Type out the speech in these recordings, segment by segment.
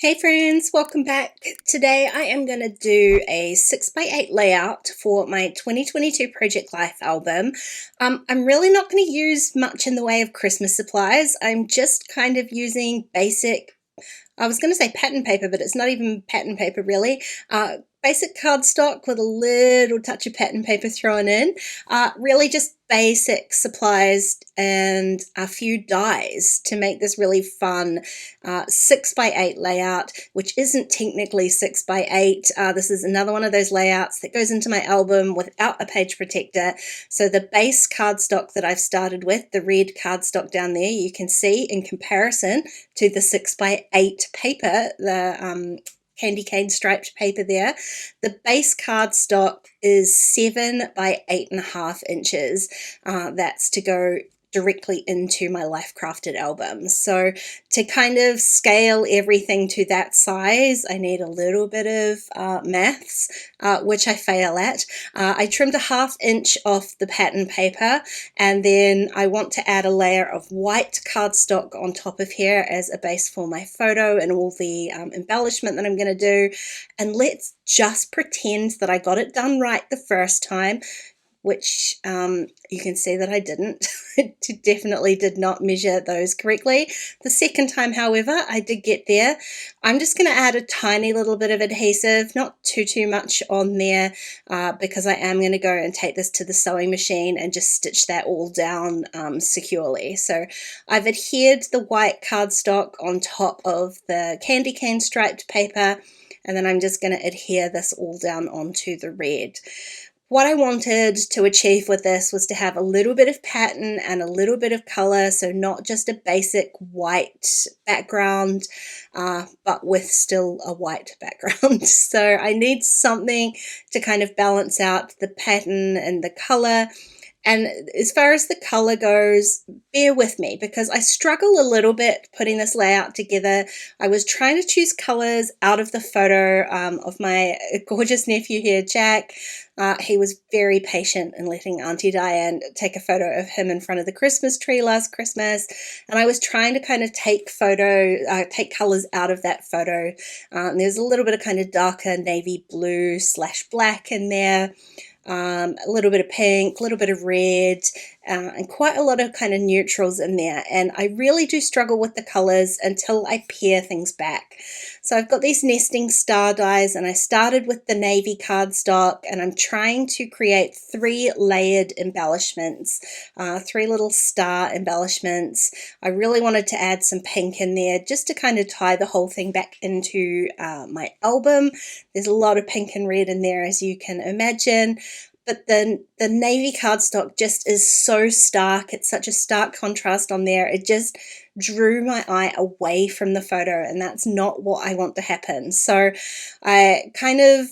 Hey friends, welcome back. Today I am going to do a 6x8 layout for my 2022 Project Life album. I'm really not going to use much in the way of Christmas supplies. I'm just kind of using basic, I was going to say pattern paper, but it's not even pattern paper really. Basic cardstock with a little touch of pattern paper thrown in. Really just basic supplies and a few dies to make this really fun 6x8 layout, which isn't technically 6x8. This is another one of those layouts that goes into my album without a page protector. So the base cardstock that I've started with, the red cardstock down there, you can see in comparison to the 6x8 paper, the candy cane striped paper there. The base cardstock is 7 by 8.5 inches. That's to go directly into my Life Crafted album. So to kind of scale everything to that size, I need a little bit of maths, which I fail at. I trimmed a 1/2 inch off the pattern paper, and then I want to add a layer of white cardstock on top of here as a base for my photo and all the embellishment that I'm going to do. And let's just pretend that I got it done right the first time, which you can see that I didn't. I definitely did not measure those correctly. The second time, however, I did get there. I'm just going to add a tiny little bit of adhesive, not too much on there, because I am going to go and take this to the sewing machine and just stitch that all down securely. So I've adhered the white cardstock on top of the candy cane striped paper, and then I'm just going to adhere this all down onto the red. What I wanted to achieve with this was to have a little bit of pattern and a little bit of color, so not just a basic white background, but with still a white background. So I need something to kind of balance out the pattern and the color. And as far as the color goes, bear with me because I struggle a little bit putting this layout together. I was trying to choose colors out of the photo of my gorgeous nephew here, Jack. He was very patient in letting Auntie Diane take a photo of him in front of the Christmas tree last Christmas. And I was trying to kind of take colors out of that photo. There's a little bit of kind of darker navy blue / black in there. A little bit of pink, a little bit of red, and quite a lot of kind of neutrals in there. And I really do struggle with the colors until I pare things back. So I've got these nesting star dies, and I started with the navy cardstock, and I'm trying to create 3 layered embellishments, 3 little star embellishments. I really wanted to add some pink in there just to kind of tie the whole thing back into my album. There's a lot of pink and red in there, as you can imagine. But the navy cardstock just is so stark. It's such a stark contrast on there. It just drew my eye away from the photo, and that's not what I want to happen. So I kind of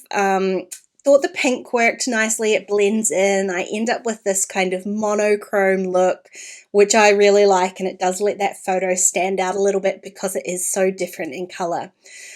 thought the pink worked nicely. It blends in. I end up with this kind of monochrome look, which I really like, and it does let that photo stand out a little bit because it is so different in color.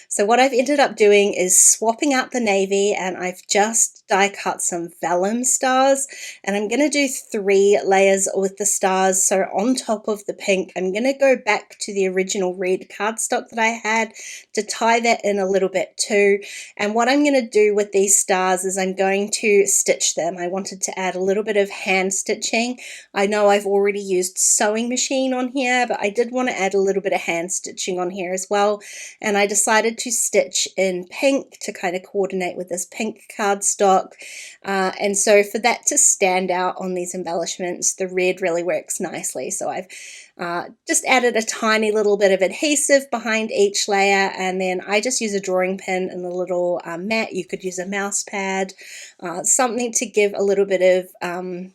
So what I've ended up doing is swapping out the navy, and I've just die cut some vellum stars, and I'm going to do 3 layers with the stars. So on top of the pink, I'm going to go back to the original red cardstock that I had to tie that in a little bit too. And what I'm going to do with these stars is I'm going to stitch them. I wanted to add a little bit of hand stitching. I know I've already used sewing machine on here, but I did want to add a little bit of hand stitching on here as well. And I decided to stitch in pink to kind of coordinate with this pink cardstock. And so for that to stand out on these embellishments, the red really works nicely. So I've just added a tiny little bit of adhesive behind each layer, and then I just use a drawing pin and a little mat. You could use a mouse pad, something to give a little bit of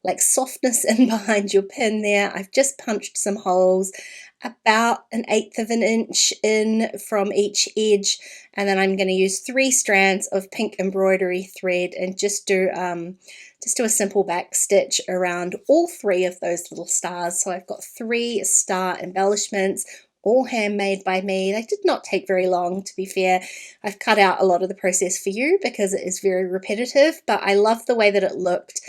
like softness in behind your pin there. I've just punched some holes about 1/8 of an inch in from each edge, and then I'm going to use 3 strands of pink embroidery thread and just do a simple back stitch around all 3 of those little stars. So I've got 3 star embellishments, all handmade by me. They did not take very long, to be fair. I've cut out a lot of the process for you because it is very repetitive, but I love the way that it looked.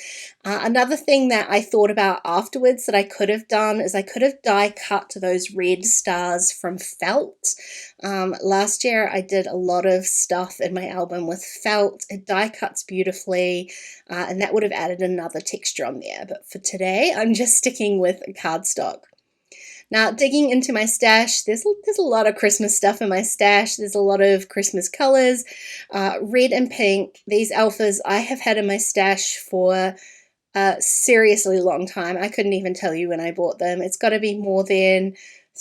Another thing that I thought about afterwards that I could have done is I could have die cut those red stars from felt. Last year I did a lot of stuff in my album with felt. It die cuts beautifully, and that would have added another texture on there. But for today, I'm just sticking with cardstock. Now, digging into my stash, there's a lot of Christmas stuff in my stash. There's a lot of Christmas colors, red and pink. These alphas I have had in my stash for a seriously long time. I couldn't even tell you when I bought them. It's got to be more than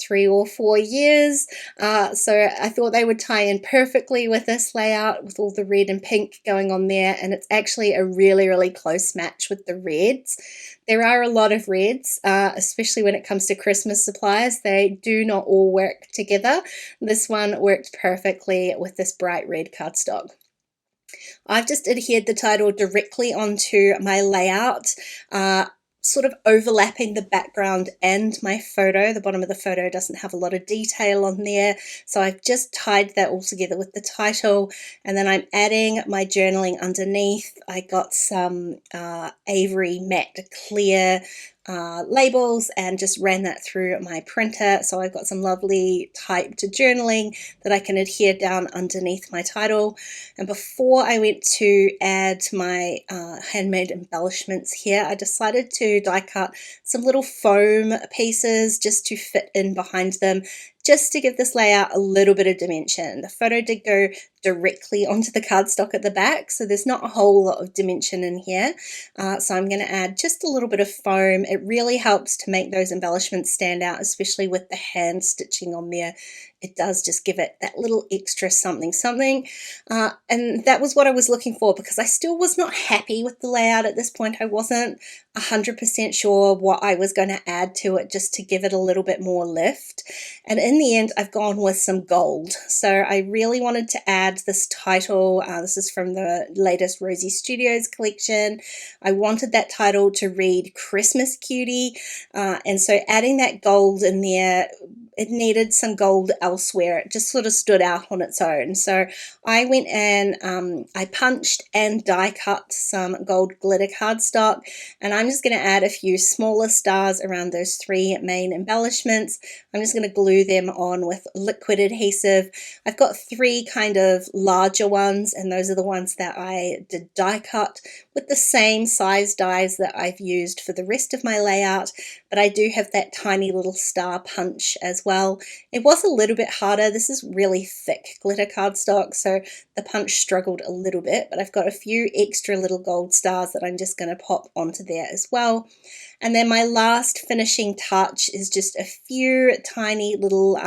3 or 4 years. So I thought they would tie in perfectly with this layout with all the red and pink going on there, and it's actually a really, really close match with the reds. There are a lot of reds, especially when it comes to Christmas supplies. They do not all work together. This one worked perfectly with this bright red cardstock. I've just adhered the title directly onto my layout, sort of overlapping the background and my photo. The bottom of the photo doesn't have a lot of detail on there, so I've just tied that all together with the title, and then I'm adding my journaling underneath. I got some Avery matte clear labels and just ran that through my printer, so I've got some lovely typed journaling that I can adhere down underneath my title. And before I went to add my handmade embellishments here, I decided to die cut some little foam pieces just to fit in behind them, just to give this layout a little bit of dimension. The photo did go directly onto the cardstock at the back, so there's not a whole lot of dimension in here. So I'm going to add just a little bit of foam. It really helps to make those embellishments stand out, especially with the hand stitching on there. It does just give it that little extra something. And that was what I was looking for, because I still was not happy with the layout at this point. I wasn't 100% sure what I was going to add to it just to give it a little bit more lift. And in the end, I've gone with some gold. So I really wanted to add this title. This is from the latest Rosie Studios collection. I wanted that title to read Christmas Cutie. And so adding that gold in there, it needed some gold elsewhere. It just sort of stood out on its own. So I went and I punched and die cut some gold glitter cardstock, and I'm just going to add a few smaller stars around those 3 main embellishments. I'm just going to glue them on with liquid adhesive. I've got 3 kind of larger ones, and those are the ones that I did die cut with the same size dies that I've used for the rest of my layout, but I do have that tiny little star punch as well. It was a little bit harder. This is really thick glitter cardstock, so the punch struggled a little bit, but I've got a few extra little gold stars that I'm just going to pop onto there as well. And then my last finishing touch is just a few tiny little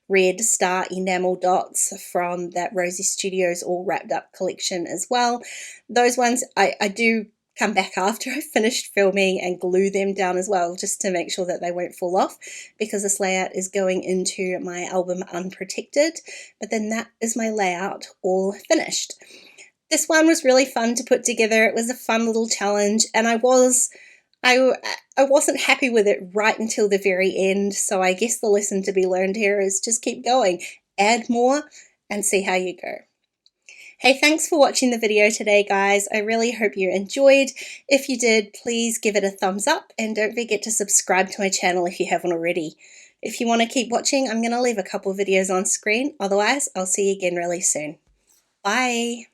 red star enamel dots from that Rosie Studios All Wrapped Up collection as well. Those ones I do come back after I've finished filming and glue them down as well, just to make sure that they won't fall off, because this layout is going into my album unprotected. But then that is my layout all finished. This one was really fun to put together. It was a fun little challenge, and I wasn't happy with it right until the very end, so I guess the lesson to be learned here is just keep going, add more, and see how you go. Hey, thanks for watching the video today, guys. I really hope you enjoyed. If you did, please give it a thumbs up, and don't forget to subscribe to my channel if you haven't already. If you want to keep watching, I'm going to leave a couple of videos on screen. Otherwise, I'll see you again really soon. Bye!